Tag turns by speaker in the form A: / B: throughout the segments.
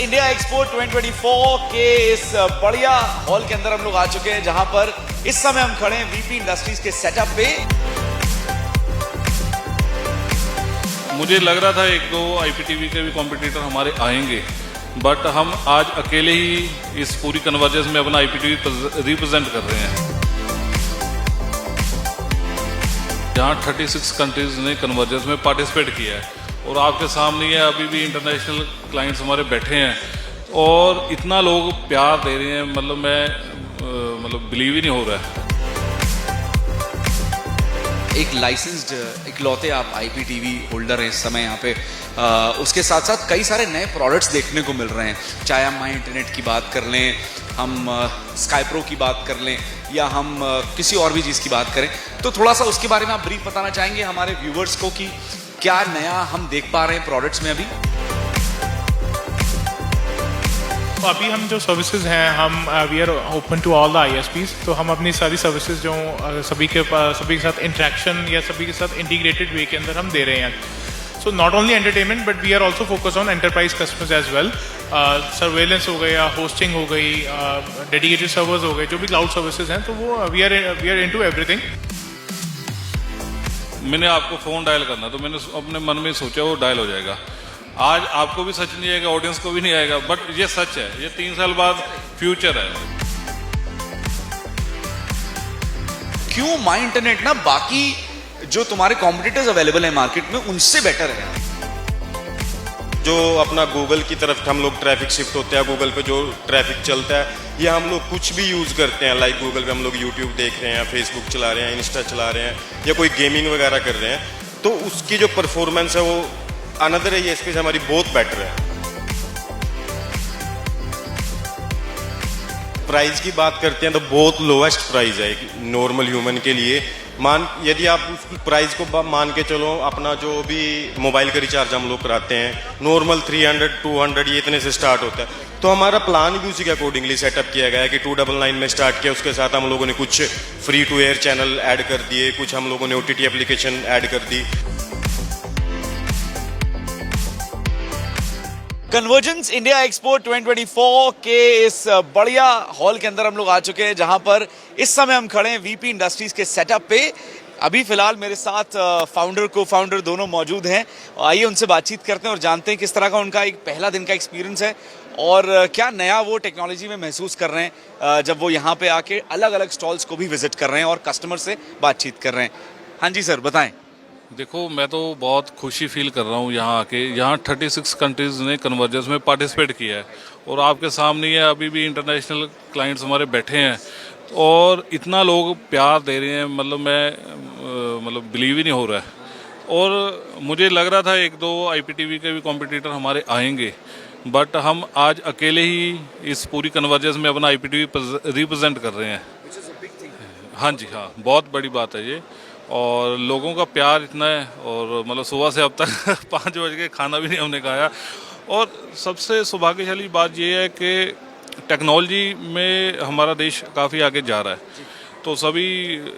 A: India expo 2024 के इस बढ़िया हॉल के अंदर हम लोग आ चुके हैं, जहां पर इस समय हम खड़े हैं वीपी इंडस्ट्रीज के सेटअप पे।
B: मुझे लग रहा था एक दो आईपीटीवी के भी कॉम्पिटिटर हमारे आएंगे, बट हम आज अकेले ही इस पूरी कन्वर्जेंस में अपना आईपीटीवी रिप्रेजेंट कर रहे हैं। जहां 36 कंट्रीज ने कन्वर्जेंस में पार्टिसिपेट किया है और आपके सामने है अभी भी इंटरनेशनल क्लाइंट्स हमारे बैठे हैं और इतना लोग प्यार दे रहे हैं, मतलब बिलीव ही नहीं हो रहा है।
A: एक लाइसेंस्ड इकलौते आप आईपीटीवी होल्डर हैं इस समय यहाँ पे। उसके साथ साथ कई सारे नए प्रोडक्ट्स देखने को मिल रहे हैं, चाहे हम माई इंटरनेट की बात कर लें, हम स्काई प्रो की बात कर लें या हम किसी और भी चीज़ की बात करें। तो थोड़ा सा उसके बारे में आप ब्रीफ बताना चाहेंगे हमारे व्यूवर्स को कि क्या नया हम देख पा रहे हैं प्रोडक्ट्स में अभी?
C: अभी हम जो सर्विसेज हैं, हम we are open to all the ISPs. तो हम अपनी सारी सर्विसेज जो सभी के साथ इंटरेक्शन या सभी के साथ इंटीग्रेटेड वे के अंदर हम दे रहे हैं। So not only entertainment but we are also focus on enterprise customers as well. Surveillance हो गया, होस्टिंग हो गई, डेडिकेटेड सर्वर्स हो गए, जो भी क्लाउड सर्विसेज हैं, तो वो वी आर इनटू एवरीथिंग।
B: मैंने आपको फ़ोन डायल करना, तो मैंने अपने मन में सोचा वो डायल हो जाएगा। आज आपको भी सच नहीं आएगा, ऑडियंस को भी नहीं आएगा, बट ये सच है, ये 3 साल बाद फ्यूचर है।
A: क्यों माई इंटरनेट ना बाकी जो तुम्हारे कॉम्पिटिटर्स अवेलेबल है मार्केट में उनसे बेटर है?
D: जो अपना गूगल की तरफ हम लोग ट्रैफिक शिफ्ट होते हैं, गूगल पे जो ट्रैफिक चलता है, ये हम लोग कुछ भी यूज़ करते हैं, लाइक गूगल पे हम लोग यूट्यूब देख रहे हैं, फेसबुक चला रहे हैं, इंस्टा चला रहे हैं या कोई गेमिंग वगैरह कर रहे हैं, तो उसकी जो परफॉर्मेंस है वो अनदर है, ये स्पेस हमारी बहुत बेटर है। प्राइस की बात करते हैं तो बहुत लोवेस्ट प्राइस है एक नॉर्मल ह्यूमन के लिए। यदि आप उस प्राइस को मान के चलो, अपना जो भी मोबाइल का रिचार्ज हम लोग कराते हैं नॉर्मल 300 200 ये इतने से स्टार्ट होता है, तो हमारा प्लान भी उसी के अकॉर्डिंगली सेटअप किया गया है कि 299 में स्टार्ट किया। उसके साथ हम लोगों ने कुछ free to air channel add कर दिए, कुछ हम लोगों ने OTT एप्लीकेशन ऐड कर दी।
A: कन्वर्जेंस इंडिया एक्सपो 2024 के इस बढ़िया हॉल के अंदर हम लोग आ चुके हैं, जहां पर इस समय हम खड़े हैं वीपी इंडस्ट्रीज के सेटअप पे। अभी फिलहाल मेरे साथ फाउंडर को फाउंडर दोनों मौजूद हैं। आइए उनसे बातचीत करते हैं और जानते हैं किस तरह का उनका एक पहला दिन का एक्सपीरियंस है और क्या नया वो टेक्नोलॉजी में महसूस कर रहे हैं जब वो यहाँ पे आके अलग अलग स्टॉल्स को भी विजिट कर रहे हैं और कस्टमर से बातचीत कर रहे हैं। हाँ जी सर, बताएं।
B: देखो, मैं तो बहुत खुशी फील कर रहा हूँ यहाँ आके। यहाँ 36 कंट्रीज ने कन्वर्जेंस में पार्टिसिपेट किया है और आपके सामने है अभी भी इंटरनेशनल क्लाइंट्स हमारे बैठे हैं और इतना लोग प्यार दे रहे हैं, मतलब बिलीव ही नहीं हो रहा है। और मुझे लग रहा था एक दो आईपीटीवी के भी कॉम्पिटिटर हमारे आएंगे, बट हम आज अकेले ही इस पूरी कन्वर्जेंस में अपना आईपीटीवी रिप्रेजेंट कर रहे हैं। हाँ जी, हाँ, बहुत बड़ी बात है ये। और लोगों का प्यार इतना है और मतलब सुबह से अब तक 5 बज के खाना भी नहीं हमने खाया। और सबसे सौभाग्यशाली बात ये है कि टेक्नोलॉजी में हमारा देश काफ़ी आगे जा रहा है, तो सभी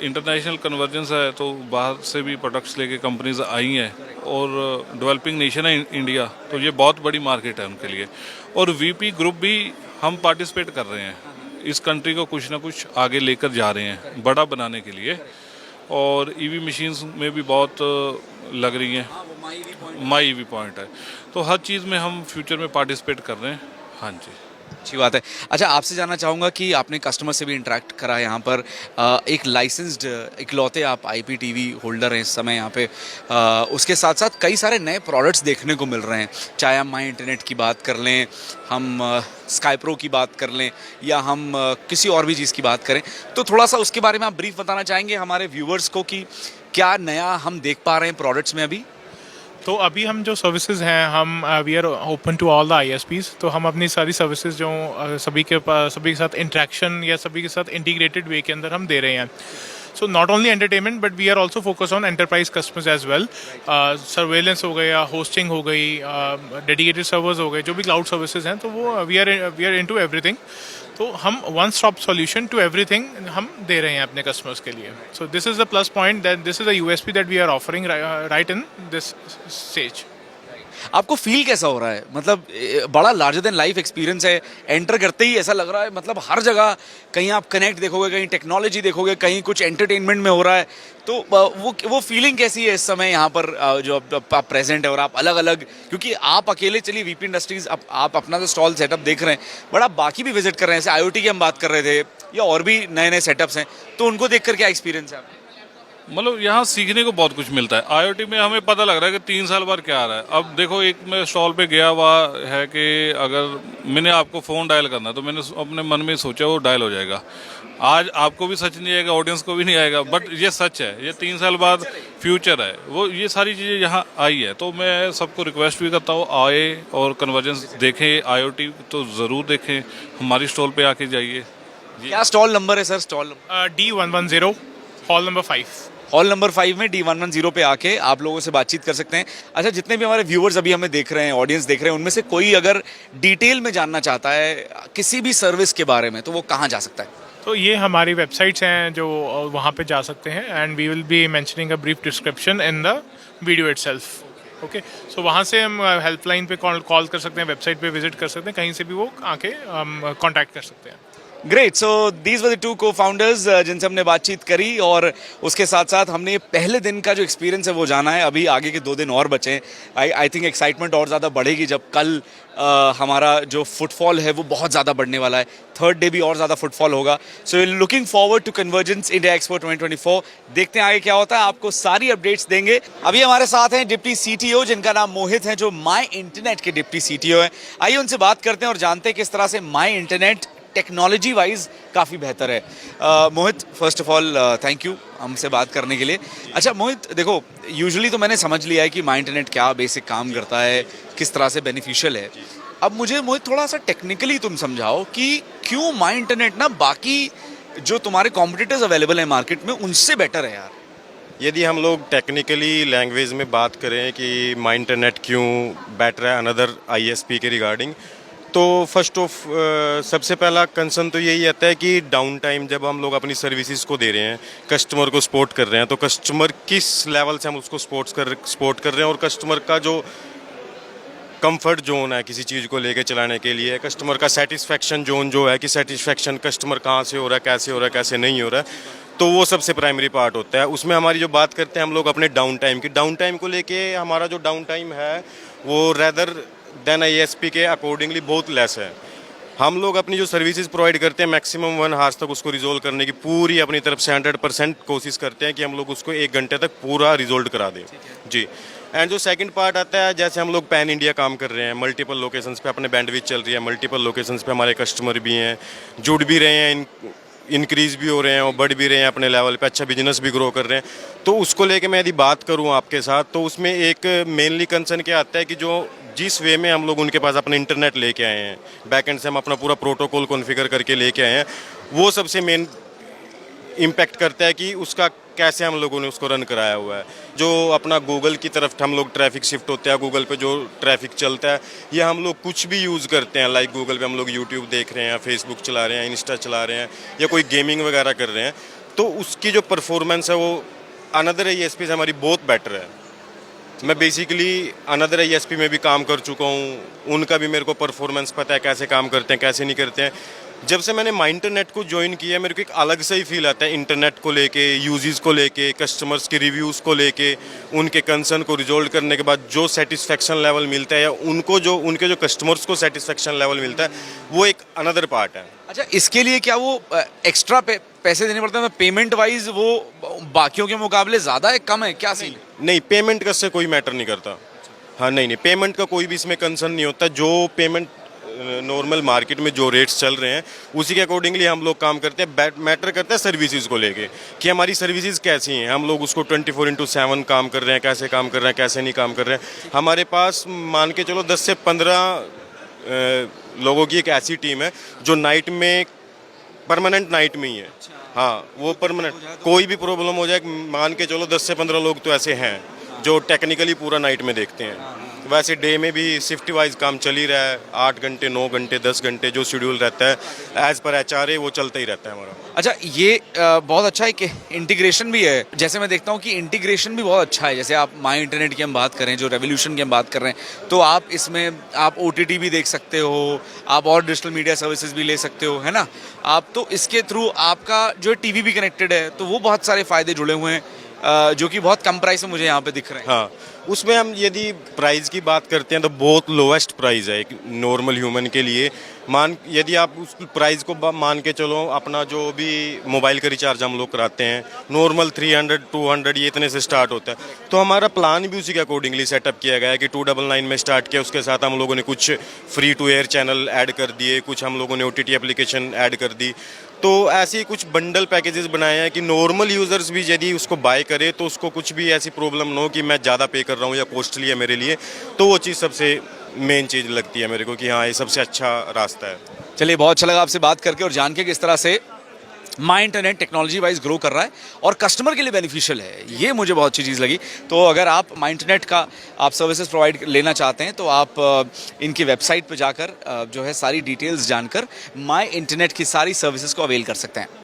B: इंटरनेशनल कन्वर्जेंस है, तो बाहर से भी प्रोडक्ट्स लेके कंपनीज आई हैं और डेवलपिंग नेशन है इंडिया, तो ये बहुत बड़ी मार्केट है उनके लिए। और वीपी ग्रुप भी हम पार्टिसिपेट कर रहे हैं, इस कंट्री को कुछ ना कुछ आगे लेकर जा रहे हैं बड़ा बनाने के लिए। और ईवी मशीन्स में भी बहुत लग रही हैं, माई ईवी पॉइंट है, तो हर चीज़ में हम फ्यूचर में पार्टिसिपेट कर रहे हैं। हाँ जी,
A: अच्छी बात है। अच्छा, आपसे जानना चाहूँगा कि आपने कस्टमर से भी इंटरेक्ट करा यहाँ पर। एक लाइसेंस्ड इकलौते आप आईपीटीवी होल्डर हैं इस समय यहाँ पे। उसके साथ साथ कई सारे नए प्रोडक्ट्स देखने को मिल रहे हैं, चाहे हम माई इंटरनेट की बात कर लें, हम स्काई प्रो की बात कर लें या हम किसी और भी चीज़ की बात करें। तो थोड़ा सा उसके बारे में आप ब्रीफ बताना चाहेंगे हमारे व्यूवर्स को कि क्या नया हम देख पा रहे हैं प्रोडक्ट्स में अभी?
C: तो अभी हम जो सर्विसेज हैं, हम we are open to all the ISPs. तो हम अपनी सारी सर्विसेज जो सभी के साथ इंटरेक्शन या सभी के साथ इंटीग्रेटेड वे के अंदर हम दे रहे हैं। So not only entertainment but we are also focus on enterprise customers as well. Surveillance हो गया, होस्टिंग हो गई, डेडिकेटेड सर्वर्स हो गए, जो भी क्लाउड सर्विसेज हैं, तो वो वी आर इनटू एवरीथिंग। तो हम one stop solution to everything हम दे रहे हैं अपने कस्टमर्स के लिए। So this is the plus point, that this is the USP that we are offering right in this stage.
A: आपको फील कैसा हो रहा है? मतलब बड़ा लार्जर देन लाइफ एक्सपीरियंस है, एंटर करते ही ऐसा लग रहा है, मतलब हर जगह कहीं आप कनेक्ट देखोगे, कहीं टेक्नोलॉजी देखोगे, कहीं कुछ एंटरटेनमेंट में हो रहा है। तो वो फीलिंग कैसी है इस समय यहाँ पर जो आप प्रेजेंट है और आप अलग अलग, क्योंकि आप अकेले चलिए वीपी इंडस्ट्रीज आप अपना जो स्टॉल सेटअप देख रहे हैं, बट आप बाकी भी विजिट कर रहे हैं, जैसे IoT की हम बात कर रहे थे या और भी नए नए सेटअप्स हैं, तो उनको देखकर क्या एक्सपीरियंस है आपका?
B: मतलब यहाँ सीखने को बहुत कुछ मिलता है। IoT में हमें पता लग रहा है कि 3 साल बाद क्या आ रहा है। अब देखो, एक मैं स्टॉल पे गया हुआ है कि अगर मैंने आपको फ़ोन डायल करना है तो मैंने अपने मन में सोचा वो डायल हो जाएगा। आज आपको भी सच नहीं आएगा, ऑडियंस को भी नहीं आएगा, बट ये सच है, ये 3 साल बाद फ्यूचर है। वो ये सारी चीज़ें यहाँ आई है, तो मैं सबको रिक्वेस्ट भी करता हूँ आए और कन्वर्जेंस देखें। IoT तो ज़रूर देखें, हमारी स्टॉल पे आके जाइए।
A: क्या स्टॉल नंबर है sir? Stall
C: D110 hall number 5।
A: Hall number 5 में D110 पे आके आप लोगों से बातचीत कर सकते हैं। अच्छा, जितने भी हमारे व्यूअर्स अभी हमें देख रहे हैं, ऑडियंस देख रहे हैं, उनमें से कोई अगर डिटेल में जानना चाहता है किसी भी सर्विस के बारे में, तो वो कहाँ जा सकता है?
C: तो ये हमारी वेबसाइट्स हैं जो वहाँ पे जा सकते हैं, and we will be mentioning a brief description in the video itself. Okay, so वहाँ से हम हेल्पलाइन पे कॉल कर सकते हैं, वेबसाइट पे विजिट कर सकते हैं, कहीं से भी वो आके कांटेक्ट कर सकते हैं।
A: Great. So these were the 2 co-founders जिनसे हमने बातचीत करी, और उसके साथ साथ हमने पहले दिन का जो एक्सपीरियंस है वो जाना है। अभी आगे के 2 दिन और बचे हैं। आई थिंक एक्साइटमेंट और ज़्यादा बढ़ेगी जब कल हमारा जो फुटफॉल है वो बहुत ज़्यादा बढ़ने वाला है। 3rd डे भी और ज़्यादा फुटफॉल होगा। So looking forward to convergence India expo 2024। देखते हैं आगे क्या होता है, आपको सारी अपडेट्स देंगे। अभी हमारे साथ हैं डिप्टी CTO जिनका नाम मोहित है, जो माई इंटरनेट के डिप्टी CTO हैं। आइए उनसे बात करते हैं और जानते हैं किस तरह से माई इंटरनेट टेक्नोलॉजी वाइज काफ़ी बेहतर है। Mohit, first of all thank you हमसे बात करने के लिए। अच्छा मोहित, देखो यूजुअली तो मैंने समझ लिया है कि माई इंटरनेट क्या बेसिक काम करता है, किस तरह से बेनिफिशियल है। अब मुझे मोहित थोड़ा सा टेक्निकली तुम समझाओ कि क्यों माई इंटरनेट ना बाकी जो तुम्हारे कॉम्पिटिटर्स अवेलेबल हैं मार्केट में उनसे बेटर है यार।
D: यदि हम लोग टेक्निकली लैंग्वेज में बात करें कि माई इंटरनेट क्यों बेटर है अनदर ISP के रिगार्डिंग, तो फर्स्ट ऑफ सबसे पहला कंसर्न तो यही आता है कि डाउन टाइम जब हम लोग अपनी सर्विसेज को दे रहे हैं, कस्टमर को सपोर्ट कर रहे हैं, तो कस्टमर किस लेवल से हम उसको सपोर्ट कर रहे हैं, और कस्टमर का जो कंफर्ट जोन है किसी चीज़ को लेके चलाने के लिए, कस्टमर का सेटिस्फेक्शन जोन जो है कि सेटिस्फेक्शन कस्टमर कहाँ से हो रहा है, कैसे हो रहा है, कैसे नहीं हो रहा है, तो वो सबसे प्राइमरी पार्ट होता है। उसमें हमारी जो बात करते हैं हम लोग अपने डाउन टाइम की, डाउन टाइम को लेके हमारा जो डाउन टाइम है वो रेदर देन ISP के अकॉर्डिंगली बहुत लेस है। हम लोग अपनी जो सर्विसेज प्रोवाइड करते हैं मैक्सिमम 1 आवर्स तक उसको रिजोल्व करने की पूरी अपनी तरफ से 100% कोशिश करते हैं कि हम लोग उसको 1 घंटे तक पूरा रिजोल्व करा दें जी। एंड जो सेकंड पार्ट आता है, जैसे हम लोग पैन इंडिया काम कर रहे हैं, मल्टीपल लोकेशंस पे अपने बैंडविड्थ चल रही है, मल्टीपल लोकेशंस पे हमारे कस्टमर भी हैं, जुड़ भी रहे हैं, इंक्रीज़ भी हो रहे हैं और बढ़ भी रहे हैं अपने लेवल पे, अच्छा बिजनेस भी ग्रो कर रहे हैं। तो उसको लेके मैं यदि बात करूँ आपके साथ, तो उसमें एक मेनली कंसर्न क्या आता है कि जो जिस वे में हम लोग उनके पास अपना इंटरनेट लेके आए हैं, बैकएंड से हम अपना पूरा प्रोटोकॉल कॉन्फ़िगर करके लेके आए हैं, वो सबसे मेन इम्पैक्ट करता है कि उसका कैसे हम लोगों ने उसको रन कराया हुआ है। जो अपना गूगल की तरफ हम लोग ट्रैफिक शिफ्ट होते हैं, गूगल पे जो ट्रैफिक चलता है, या हम लोग कुछ भी यूज़ करते हैं, लाइक गूगल पे हम लोग यूट्यूब देख रहे हैं, फेसबुक चला रहे हैं, इंस्टा चला रहे हैं, या कोई गेमिंग वगैरह कर रहे हैं, तो उसकी जो परफॉर्मेंस है वो अनदर ISP से हमारी बहुत बेटर है। मैं बेसिकली अनदर ISP में भी काम कर चुका हूँ, उनका भी मेरे को परफॉर्मेंस पता है, कैसे काम करते हैं, कैसे नहीं करते हैं। जब से मैंने माई इंटरनेट को ज्वाइन किया, मेरे को एक अलग सा ही फील आता है इंटरनेट को लेके, यूजेस को लेके, कस्टमर्स के रिव्यूज़ को लेके, उनके कंसर्न को रिजोल्व करने के बाद जो सेटिस्फेक्शन लेवल मिलता है, या उनके जो कस्टमर्स को सेटिस्फेक्शन लेवल मिलता है, वो एक अनदर पार्ट है।
A: अच्छा, इसके लिए क्या वो एक्स्ट्रा पैसे देने पड़ते हैं? पेमेंट वाइज वो बाकियों के मुकाबले ज़्यादा है, कम है, क्या सीन?
D: नहीं, पेमेंट का से कोई मैटर नहीं करता। हाँ, नहीं, पेमेंट का कोई भी इसमें कंसर्न नहीं होता। जो पेमेंट नॉर्मल मार्केट में जो रेट्स चल रहे हैं उसी के अकॉर्डिंगली हम लोग काम करते हैं। मैटर करता है सर्विसेज को लेके कि हमारी सर्विसेज कैसी हैं, हम लोग उसको 24/7 काम कर रहे हैं, कैसे काम कर रहे हैं, कैसे नहीं काम कर रहे हैं। हमारे पास मान के चलो 10 से 15 लोगों की एक ऐसी टीम है जो नाइट में परमानेंट नाइट में ही है। हाँ, वो परमानेंट, कोई भी प्रॉब्लम हो जाए मान के चलो 10 से 15 लोग तो ऐसे हैं जो टेक्निकली पूरा नाइट में देखते हैं। वैसे डे में भी शिफ्ट वाइज काम चल ही रहा है, 8 घंटे 9 घंटे 10 घंटे जो शेड्यूल रहता है एज पर HRA वो चलता ही रहता है हमारा।
A: अच्छा, ये बहुत अच्छा है कि इंटीग्रेशन भी है। जैसे मैं देखता हूँ कि इंटीग्रेशन भी बहुत अच्छा है। जैसे आप माई इंटरनेट की हम बात करें, जो रेवोल्यूशन की हम बात कर रहे हैं, तो आप इसमें आप OTT भी देख सकते हो, आप और डिजिटल मीडिया सर्विसेज भी ले सकते हो, है ना। आप तो इसके थ्रू आपका जो टीवी भी कनेक्टेड है, तो वो बहुत सारे फ़ायदे जुड़े हुए हैं जो कि बहुत कम प्राइस में मुझे यहाँ पे दिख रहे हैं।
D: हाँ, उसमें हम यदि प्राइस की बात करते हैं तो बहुत लोवेस्ट प्राइस है एक नॉर्मल ह्यूमन के लिए। यदि आप उस प्राइस को मान के चलो, अपना जो भी मोबाइल का रिचार्ज हम लोग कराते हैं नॉर्मल 300 200 ये इतने से स्टार्ट होता है, तो हमारा प्लान भी उसी के अकॉर्डिंगली सेटअप किया गया है कि 299 में स्टार्ट किया। उसके साथ हम लोगों ने कुछ free to air channel add कर दिए, कुछ हम लोगों ने OTT एप्लीकेशन ऐड कर दी। तो ऐसे ही कुछ बंडल पैकेजेस बनाए हैं कि नॉर्मल यूज़र्स भी यदि उसको बाय करे तो उसको कुछ भी ऐसी प्रॉब्लम ना हो कि मैं ज़्यादा पे कर रहा हूँ या कॉस्टली है मेरे लिए। तो वो चीज़ सबसे मेन चीज़ लगती है मेरे को कि हाँ, ये सबसे अच्छा रास्ता है।
A: चलिए, बहुत अच्छा लगा आपसे बात करके और जान के किस तरह से my internet technology wise grow कर रहा है और कस्टमर के लिए बेनिफिशियल है। ये मुझे बहुत अच्छी चीज़ लगी। तो अगर आप माई इंटरनेट का आप सर्विसेज प्रोवाइड लेना चाहते हैं तो आप इनकी वेबसाइट पर जाकर जो है सारी डिटेल्स जानकर माई इंटरनेट की सारी सर्विसेज को अवेल कर सकते हैं।